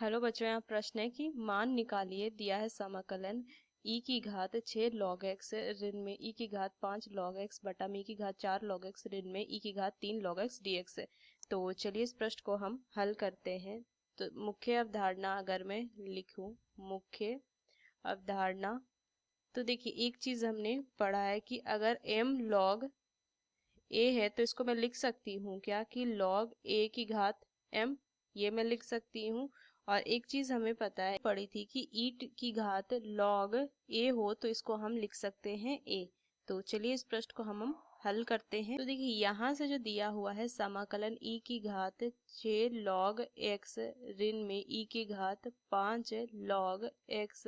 Hello बच्चों, यहाँ प्रश्न है कि मान निकालिए दिया है समाकलन e की घात 6 log x ऋण में e की घात 5 log x बटा में e की घात 4 log x ऋण में e की घात 3 log x dx है। तो चलिए इस प्रश्न को हम हल करते हैं। तो मुख्य अवधारणा अगर मैं लिखूं, मुख्य अवधारणा, तो देखिए एक चीज हमने पढ़ा है कि अगर m log a है तो इसको मैं लिख सकती हूँ क्या कि log a की घात m, ये मैं लिख सकती हूँ। और एक चीज हमें पता है पढ़ी थी कि e की घात log a हो तो इसको हम लिख सकते हैं a। तो चलिए इस प्रश्न को हम हल करते हैं। तो देखिए यहाँ से जो दिया हुआ है समाकलन e की घात 6 log x ऋण में e की घात 5 log x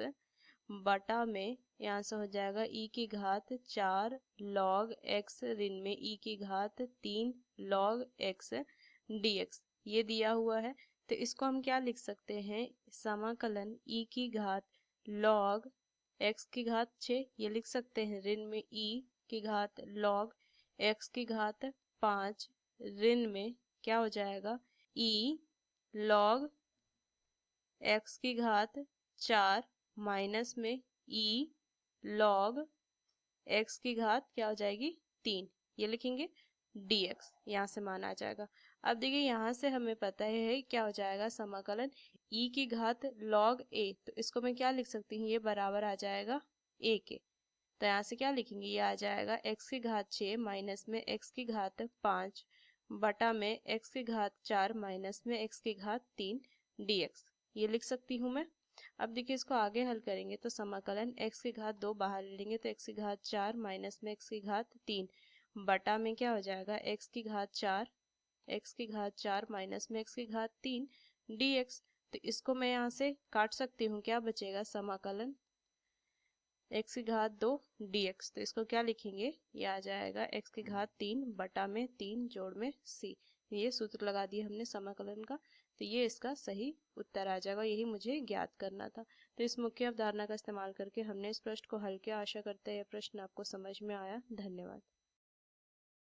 बटा में यहाँ से हो जाएगा e की घात 4 log x ऋण में e की घात 3 log x dx, ये दिया हुआ है। तो इसको हम क्या लिख सकते हैं, समाकलन e की घात log x की घात 6, ये लिख सकते हैं, ऋण में e की घात log x की घात 5 ऋण में क्या हो जाएगा e log x की घात 4 माइनस में e log x की घात क्या हो जाएगी 3, ये लिखेंगे dx, यहाँ से मान आ जाएगा। अब देखिए यहाँ से हमें पता है क्या हो जाएगा समाकलन e की घात log a, तो इसको मैं क्या लिख सकती हूँ, ये बराबर आ जाएगा a के। तो यहाँ से क्या लिखेंगे, ये आ जाएगा x की घात 6 माइनस में x की घात 5 बटा में x की घात 4 माइनस में x की घात 3 dx, ये लिख सकती हूँ मैं। अब देखिए इसको आगे हल करेंगे तो समाकलन x की घात 2 बाहर ले लेंगे तो x की घात 4 माइनस में x की घात 3 बटा में क्या हो जाएगा x की घात 4 माइनस में x की घात 3 dx। तो इसको मैं यहाँ से काट सकती हूँ, क्या बचेगा, समाकलन x की घात 2 dx। तो इसको क्या लिखेंगे, ये आ जाएगा x की घात 3 बटा में 3 जोड़ में c, ये सूत्र लगा दिया हमने समाकलन का। तो ये इसका सही उत्तर आ जाएगा, यही मुझे ज्ञात करना था। तो इस मुख्य अवधारणा का इस्तेमाल करके हमने इस प्रश्न को हल किया। आशा करते हैं यह प्रश्न आपको समझ में आया। धन्यवाद।